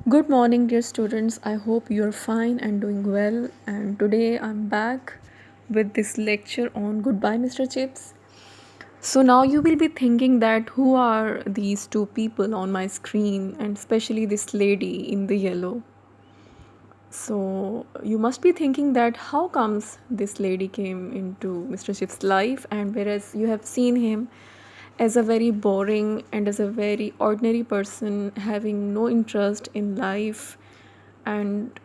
Good morning, dear students. I hope you're fine and doing well. And today I'm back with this lecture on Goodbye, Mr. Chips. So now you will be thinking that who are these two people on my screen, and especially this lady in the yellow. So you must be thinking that how comes this lady came into Mr. Chip's life, and whereas you have seen him as a very boring and as a very ordinary person having no interest in life and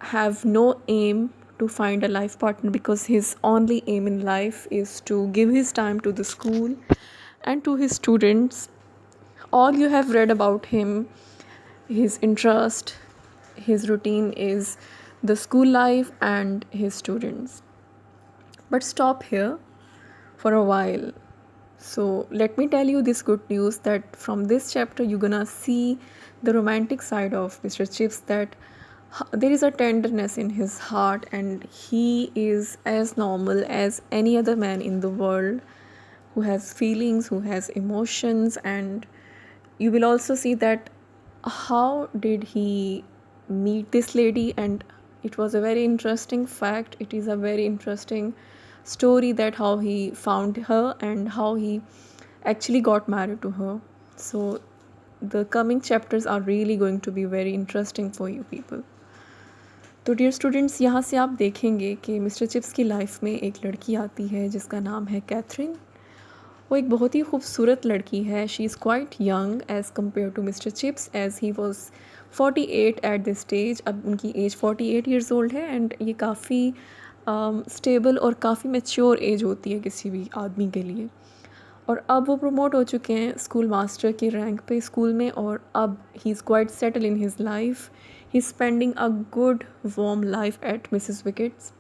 have no aim to find a life partner because his only aim in life is to give his time to the school and to his students. All you have read about him, his interest, his routine is the school life and his students. But stop here for a while. So let me tell you this good news that from this chapter you're gonna see the romantic side of Mr. Chips, that there is a tenderness in his heart and he is as normal as any other man in the world who has feelings, who has emotions. And you will also see that how did he meet this lady, and it was a very interesting fact, it is a very interesting story that how he found her and how he actually got married to her. So the coming chapters are really going to be very interesting for you people. तो dear students, यहाँ से आप देखेंगे कि mister chips की life में एक लड़की आती है जिसका नाम है कैथरीन। वो एक बहुत ही खूबसूरत लड़की है। She is quite young as compare to mister Chips as he was 48 at this stage. अब उनकी एज 48 ईयर्स ओल्ड है एंड ये काफ़ी स्टेबल और काफ़ी मैच्योर एज होती है किसी भी आदमी के लिए। और अब वो प्रमोट हो चुके हैं स्कूल मास्टर के रैंक पे स्कूल में, और अब he is quite settle in his life. He is spending a good warm life at Mrs wickets.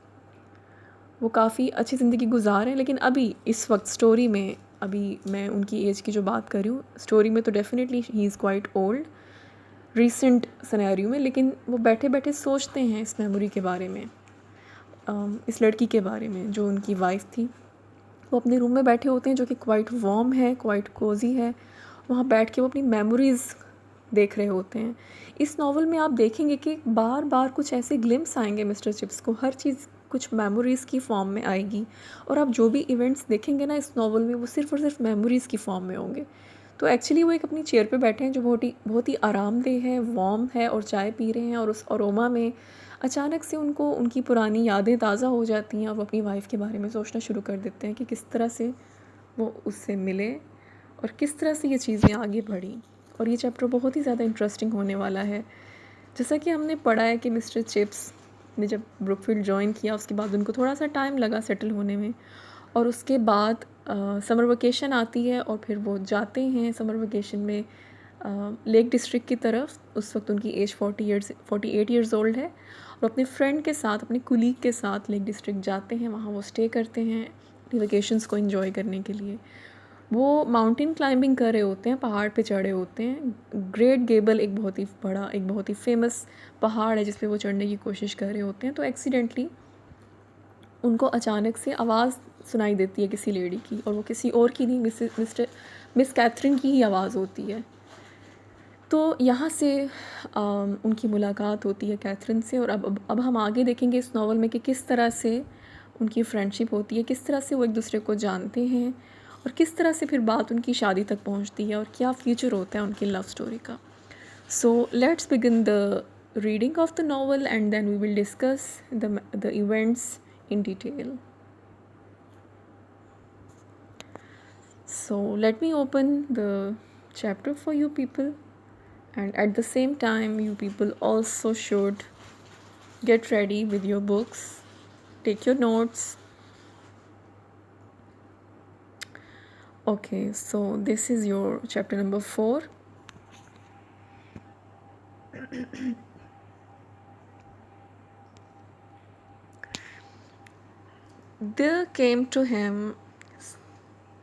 वो काफ़ी अच्छी ज़िंदगी गुजार रहे हैं, लेकिन अभी इस वक्त स्टोरी में, अभी मैं उनकी एज की जो बात कर रही हूँ, स्टोरी में तो definitely he is quite old recent scenario में, लेकिन वो बैठे बैठे सोचते हैं इस मेमोरी के बारे में, इस लड़की के बारे में जो उनकी वाइफ थी। वो अपने रूम में बैठे होते हैं जो कि क्वाइट वार्म है, क्वाइट कोजी है। वहाँ बैठ के वो अपनी मेमोरीज़ देख रहे होते हैं। इस नावल में आप देखेंगे कि बार बार कुछ ऐसे ग्लिम्स आएंगे मिस्टर चिप्स को, हर चीज़ कुछ मेमोरीज़ की फॉर्म में आएगी, और आप जो भी इवेंट्स देखेंगे ना इस नावल में वो सिर्फ़ और सिर्फ मेमोरीज़ की फॉर्म में होंगे। तो एक्चुअली वो एक अपनी चेयर पे बैठे हैं जो बहुत ही आरामदेह है, वार्म है, और चाय पी रहे हैं, और उस अरोमा में अचानक से उनको उनकी पुरानी यादें ताज़ा हो जाती हैं और वो अपनी वाइफ़ के बारे में सोचना शुरू कर देते हैं कि किस तरह से वो उससे मिले और किस तरह से ये चीज़ें आगे बढ़ी। और ये चैप्टर बहुत ही ज़्यादा इंटरेस्टिंग होने वाला है। जैसा कि हमने पढ़ा है कि मिस्टर चिप्स ने जब ब्रुकफील्ड जॉइन किया उसके बाद उनको थोड़ा सा टाइम लगा सेटल होने में, और उसके बाद समर वेकेशन आती है और फिर वो जाते हैं समर वेकेशन में लेक डिस्ट्रिक्ट की तरफ। उस वक्त उनकी एज 48 ईयर्स ओल्ड है, और अपने फ्रेंड के साथ, अपने कुलीग के साथ लेक डिस्ट्रिक्ट जाते हैं। वहाँ वो स्टे करते हैं अपनी वेकेशंस को एंजॉय करने के लिए। वो माउंटेन क्लाइंबिंग कर रहे होते हैं, पहाड़ पे चढ़े होते हैं। ग्रेट गेबल एक बहुत ही बड़ा, एक बहुत ही फेमस पहाड़ है जिस पे वो चढ़ने की कोशिश कर रहे होते हैं। तो एक्सीडेंटली उनको अचानक से आवाज़ सुनाई देती है किसी लेडी की, और वो किसी और की नहीं, मिस कैथरीन की ही आवाज़ होती है। तो यहाँ से उनकी मुलाकात होती है कैथरीन से, और अब हम आगे देखेंगे इस नावल में कि किस तरह से उनकी फ्रेंडशिप होती है, किस तरह से वो एक दूसरे को जानते हैं, और किस तरह से फिर बात उनकी शादी तक पहुँचती है, और क्या फ्यूचर होता है उनकी लव स्टोरी का। So let's begin the reading of the novel and then we will discuss the events in detail. So let me open the chapter for you people, and at the same time you people also should get ready with your books, take your notes. Okay, so this is your chapter number 4. There came to him,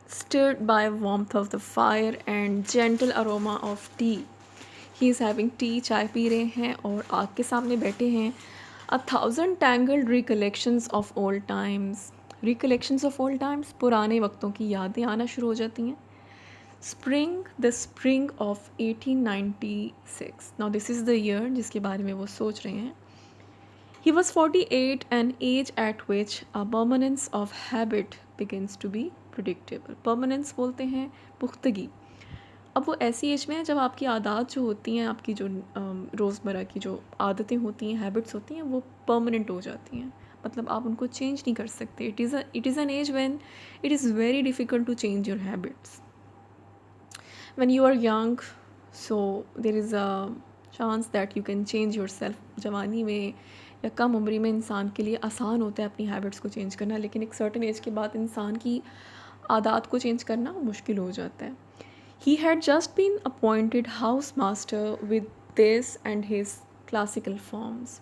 stirred by warmth of the fire and gentle aroma of tea. He is having tea, चाय P रहे हैं और आग के सामने बैठे हैं. A thousand tangled recollections of old times. Recollections of old times, पुराने वक्तों की यादें आना शुरू हो जाती हैं. The spring of 1896। Now this is the year जिसके बारे में वो सोच रहे हैं। He was 48, an age at which a permanence of habit begins to be predictable. Permanence बोलते हैं पुख्तगी। अब वो ऐसी एज में है जब आपकी आदत जो होती हैं, आपकी जो रोज़मर्रा की जो आदतें होती हैं, हैबिट्स होती हैं, वो परमानेंट हो जाती हैं। मतलब आप उनको चेंज नहीं कर सकते। It is an age when it is very difficult to change your habits when you are young, so there is a chance that you can change yourself। जवानी में या कम उम्र में इंसान के लिए आसान होता है अपनी हैबिट्स को चेंज करना, लेकिन एक सर्टेन एज के बाद इंसान की आदत को चेंज करना मुश्किल हो जाता है। He had just been appointed house master with this and his classical forms.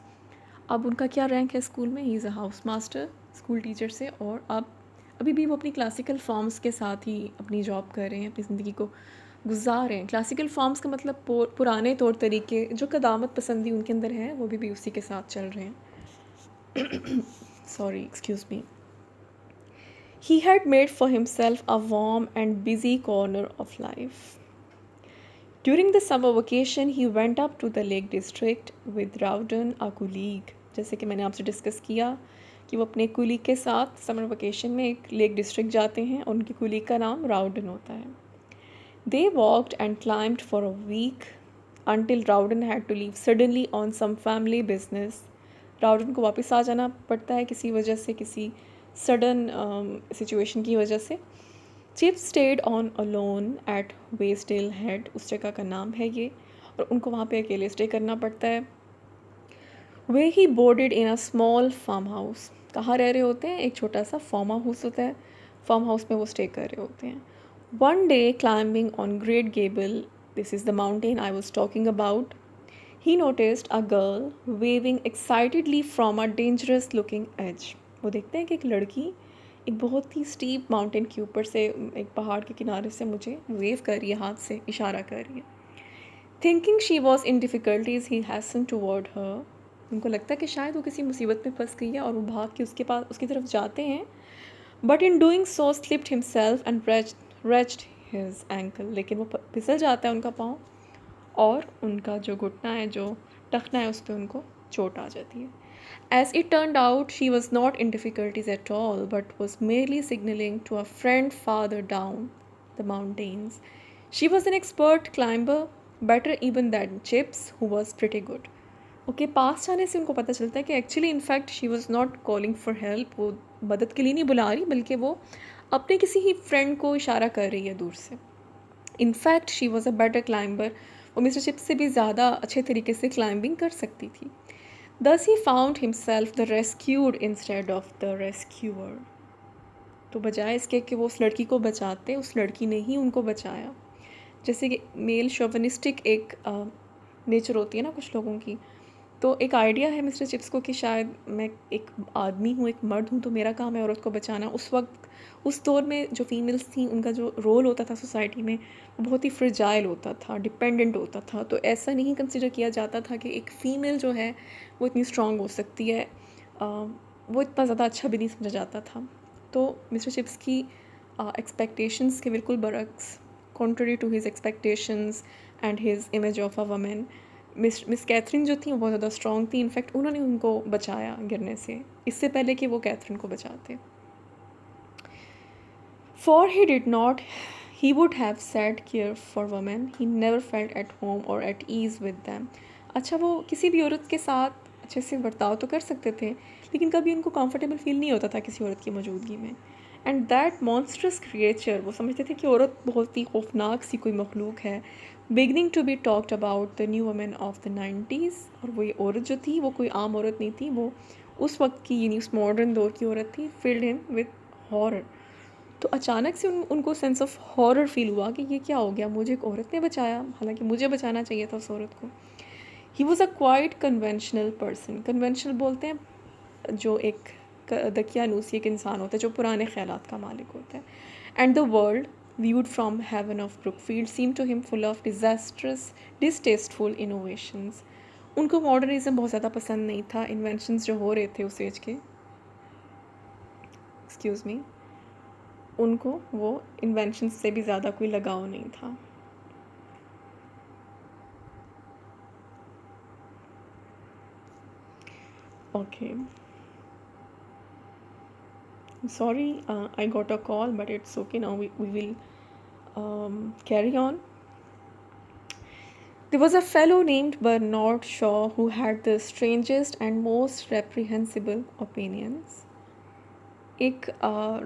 अब उनका क्या रैंक है स्कूल में? He is a house master, school teacher से, और अब अभी भी वो अपनी क्लासिकल फॉर्म्स के साथ ही अपनी जॉब कर रहे हैं, अपनी ज़िंदगी को गुजार रहे हैं। क्लासिकल फॉर्म्स का मतलब पुराने तौर तरीके जो कदामत पसंदी उनके अंदर है, वो भी उसी के साथ चल रहे हैं। Sorry, excuse me. He had made for himself a warm and busy corner of life. During the summer vacation, he went up to the Lake District with Rowden, a colleague. जैसे कि मैंने आपसे डिस्कस किया कि वो अपने colleague के साथ समर वेकेशन में एक लेक डिस्ट्रिक्ट जाते हैं और उनके कुलीग का नाम राउडन होता है। They walked and climbed for a week until Rowden had to leave suddenly on some family business. राउडन को वापस आ जाना पड़ता है किसी वजह से, किसी सडन सिचुएशन की वजह से। Chips stayed on alone at Westel Head, उस जगह का नाम है ये, और उनको वहाँ पे अकेले स्टे करना पड़ता है। वे he boarded in a small farm house, कहाँ रह रहे होते हैं? एक छोटा सा फार्म हाउस होता है, फार्म हाउस में वो स्टे कर रहे होते हैं। One day climbing on great Gable, this is the mountain I was talking about, he noticed a girl waving excitedly from a dangerous looking edge। वो देखते हैं कि एक लड़की एक बहुत ही स्टीप माउंटेन के ऊपर से, एक पहाड़ के किनारे से मुझे वेव कर रही है, हाथ से इशारा कर रही है। Thinking she was in difficulties he hastened toward her, उनको लगता है कि शायद वो किसी मुसीबत में फंस गई है और वो भाग के उसकी तरफ जाते हैं। But in doing so slipped himself and wrenched his ankle, लेकिन वो फिसल जाता है उनका पाँव, और उनका जो घुटना है, जो टखना है, उस पर उनको चोट आ जाती है। As it turned out she was not in difficulties at all but was merely signalling to a friend farther down the mountains. She was an expert climber, better even than Chips who was pretty good. Okay, पास जाने से उनको पता चलता है कि actually in fact she was not calling for help, वो मदद के लिए नहीं बुला रही, बल्कि वो अपने किसी ही फ्रेंड को इशारा कर रही है दूर से। In fact she was a better climber, वो मिस्टर चिप्स से भी ज़्यादा अच्छे तरीके से क्लाइंबिंग कर सकती थी। दस he found himself the rescued instead of the rescuer, तो बजाय इसके कि वो उस लड़की को बचाते, उस लड़की ने ही उनको बचाया। जैसे कि मेल शोविनिस्टिक एक नेचर होती है ना कुछ लोगों की, तो एक आइडिया है मिस्टर चिप्स को कि शायद मैं एक आदमी हूँ, एक मर्द हूँ, तो मेरा काम है औरत को बचाना। उस वक्त, उस दौर में जो फीमेल्स थी, उनका जो रोल होता था सोसाइटी में, वो बहुत ही फ्रिजाइल होता था, डिपेंडेंट होता था। तो ऐसा नहीं कंसिडर किया जाता था कि एक फ़ीमेल जो है वो इतनी स्ट्रांग हो सकती है, वो इतना ज़्यादा अच्छा भी नहीं समझा जाता था। तो मिस्टर चिप्स की एक्सपेक्टेशंस के बिल्कुल बरक्स, contrary to his expectations and his image of a woman, Miss Catherine जो थी वो बहुत ज़्यादा स्ट्रॉन्ग थी। इनफैक्ट उन्होंने उनको बचाया गिरने से, इससे पहले कि वो कैथरीन को बचाते। For he did not, he would have sad care for women, he never felt at home और एट ईज़ विद दैम। अच्छा, वो किसी भी औरत के साथ अच्छे से बर्ताव तो कर सकते थे, लेकिन कभी उनको कंफर्टेबल फील नहीं होता था किसी औरत की मौजूदगी में। एंड दैट मॉन्स्ट्रस क्रिएचर, वो समझते थे कि औरत बहुत ही खौफनाक सी कोई मखलूक है, beginning to be talked about the new women of the 90s। और वो ये औरत जो थी वो कोई आम औरत नहीं थी, वो उस वक्त की यानी उस मॉडर्न दौर की औरत थी, फिल्ड हिम विद हॉरर। तो अचानक से उनको सेंस ऑफ हॉरर फील हुआ कि ये क्या हो गया, मुझे एक औरत ने बचाया, हालांकि मुझे बचाना चाहिए था उस औरत को। He was a quite conventional person, conventional बोलते हैं जो एक दकियानूसी एक इंसान होता है जो पुराने ख्यालात का मालिक होता है। And the world viewed from heaven of Brookfield seemed to him full of disastrous, distasteful innovations। उनको मॉडर्निज्म बहुत ज़्यादा पसंद नहीं था, इन्वेंशंस जो हो रहे थे उस एज के, एक्सक्यूज़ मी, उनको वो इन्वेंशन से भी ज़्यादा कोई लगाव नहीं था. Okay. Sorry, I got a call, but it's okay now. We will carry on. There was a fellow named Bernard Shaw who had the strangest and most reprehensible opinions. एक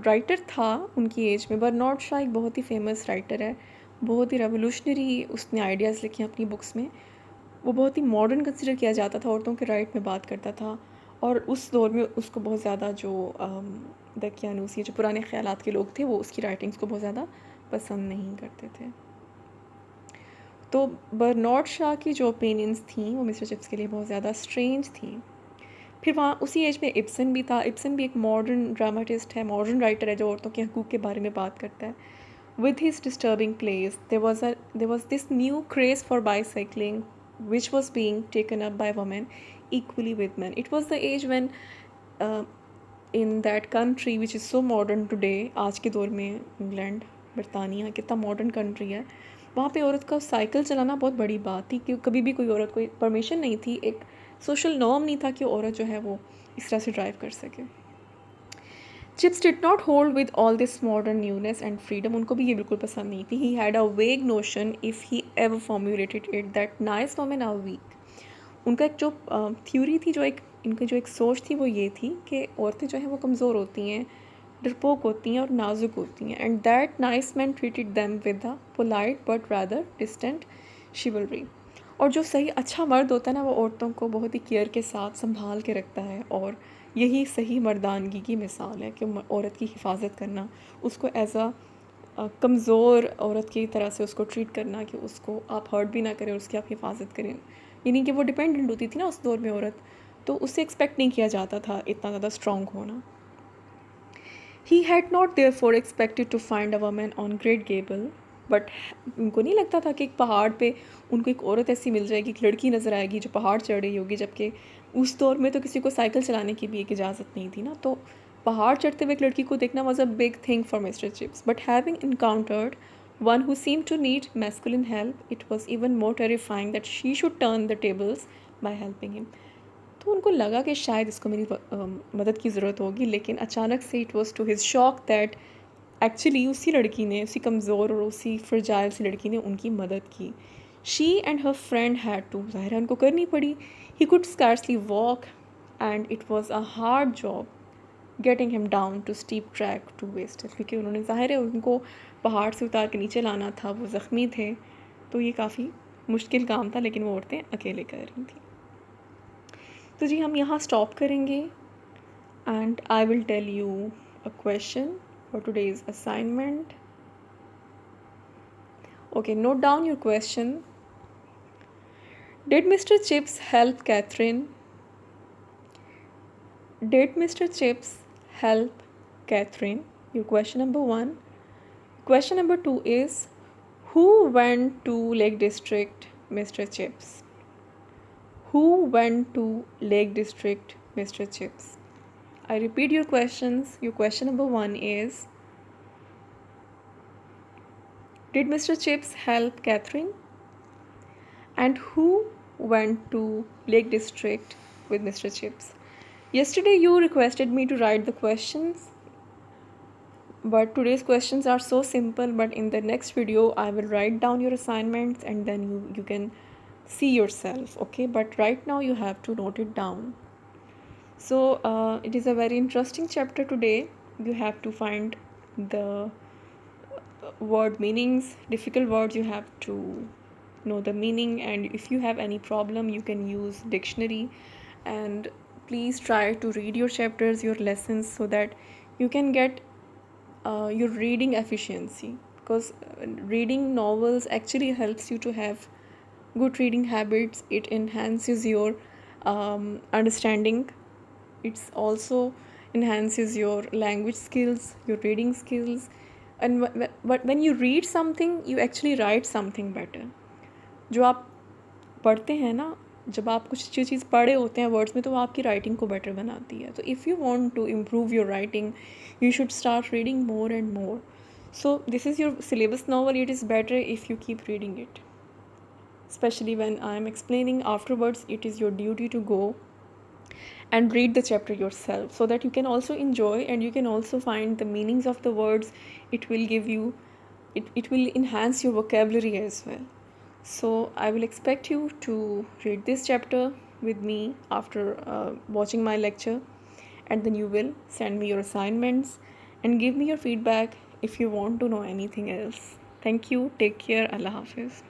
राइटर था उनकी एज में. Bernard Shaw एक बहुत ही famous writer है. बहुत ही revolutionary उसने ideas लिखे हैं अपनी बुक्स में. वो बहुत ही मॉडर्न कंसिडर किया जाता था, औरतों के राइट में बात करता था. और उस दौर में उसको बहुत ज़्यादा जो दकियानूसी जो पुराने ख़यालात के लोग थे वो उसकी राइटिंग्स को बहुत ज़्यादा पसंद नहीं करते थे. तो बर्नार्ड शॉ की जो ओपिनियंस थी वो मिस्टर चिप्स के लिए बहुत ज़्यादा स्ट्रेंज थी. फिर वहाँ उसी एज में इब्सन भी था. इब्सन भी एक मॉडर्न ड्रामाटिस्ट है, मॉडर्न राइटर है जो औरतों के हकूक़ के बारे में बात करता है. With his disturbing plays, there was this new craze for bicycling, which was being taken up by women equally with men. It was the age when, uh, in that country which is so modern today, आज के दौर में England, बरतानिया कितना modern country है, वहाँ पे औरत का साइकिल चलाना बहुत बड़ी बात थी. क्योंकि कभी भी कोई औरत को परमिशन नहीं थी, एक सोशल नॉर्म नहीं था कि औरत जो है वो इस तरह से ड्राइव कर सके. Chips did not hold with all this modern newness and freedom. उनको भी ये बिल्कुल पसंद नहीं थी. He had a vague notion, if he ever formulated it, that nice women are weak. उनका एक जो थ्योरी थी, जो एक इनकी जो एक सोच थी वो ये थी कि औरतें जो हैं वो कमज़ोर होती हैं, डरपोक होती हैं और नाजुक होती हैं. And that nice man treated them with a polite but rather distant शिवलरी. और जो सही अच्छा मर्द होता है ना, वो औरतों को बहुत ही केयर के साथ संभाल के रखता है. और यही सही मर्दानगी की मिसाल है कि औरत की हिफाजत करना, उसको एज अ कमज़ोर औरत की तरह से उसको ट्रीट करना कि उसको आप हर्ट भी ना करें और उसकी आप हिफाजत करें. यानी कि वो डिपेंडेंट होती थी ना उस दौर में औरत, तो उससे एक्सपेक्ट नहीं किया जाता था इतना ज़्यादा स्ट्रॉन्ग होना. He had not therefore expected to find a woman on Great Gable, but उनको नहीं लगता था कि एक पहाड़ पे उनको एक औरत ऐसी मिल जाएगी, एक लड़की नज़र आएगी जो पहाड़ चढ़ रही होगी. जबकि उस दौर में तो किसी को साइकिल चलाने की भी एक इजाज़त नहीं थी ना, तो पहाड़ चढ़ते हुए एक लड़की को देखना was a big thing for mister chips. But having encountered one who seemed to need masculine help, it was even more terrifying that she should turn the tables by helping him. तो उनको लगा कि शायद इसको मेरी मदद की ज़रूरत होगी. लेकिन अचानक से it was to his shock that actually उसी लड़की ने, उसी कमज़ोर और उसी फ्रजाइल सी लड़की ने उनकी मदद की. She and her friend had to, ज़ाहिर है उनको करनी पड़ी. He could scarcely walk and it was a hard job getting him down to steep track to west. क्योंकि उन्होंने, ज़ाहिर है उनको पहाड़ से उतार के नीचे लाना था, वो ज़ख्मी थे, तो ये काफ़ी मुश्किल काम था. लेकिन वो औरतें अकेले कर रही थी. तो जी हम यहाँ स्टॉप करेंगे and I will tell you a question for today's assignment. Okay, note down your question. Did mister Chips help Catherine? Did Mr. Chips help Catherine? Your question number 1. Question number 2 is, who went to Lake District, Mr. Chips? Who went to Lake District, Mr. Chips? I repeat your questions. Your question number 1 is, did Mr. Chips help Catherine? And who went to Lake District with Mr. Chips? Yesterday you requested me to write the questions, but today's questions are so simple. But in the next video I will write down your assignments and then you can see yourself, okay? But right now you have to note it down. So it is a very interesting chapter today. You have to find the word meanings, difficult words you have to know the meaning, and if you have any problem you can use dictionary. And please try to read your chapters, your lessons, so that you can get your reading efficiency, because reading novels actually helps you to have good reading habits. It enhances your understanding. It's also enhances your language skills, your reading skills. And when you read something you actually write something better. जो आप पढ़ते हैं ना जब आप कुछ जो चीज़ पढ़े होते हैं वर्ड्स में तो वो आपकी राइटिंग को बेटर बनाती है. तो if you want to improve your writing you should start reading more and more. So this is your syllabus novel. It is better if you keep reading it, especially when I am explaining afterwards. It is your duty to go and read the chapter yourself so that you can also enjoy and you can also find the meanings of the words. It will give you, it will enhance your vocabulary as well. So I will expect you to read this chapter with me after watching my lecture, and then you will send me your assignments and give me your feedback if you want to know anything else. Thank you. Take care. Allah Hafiz.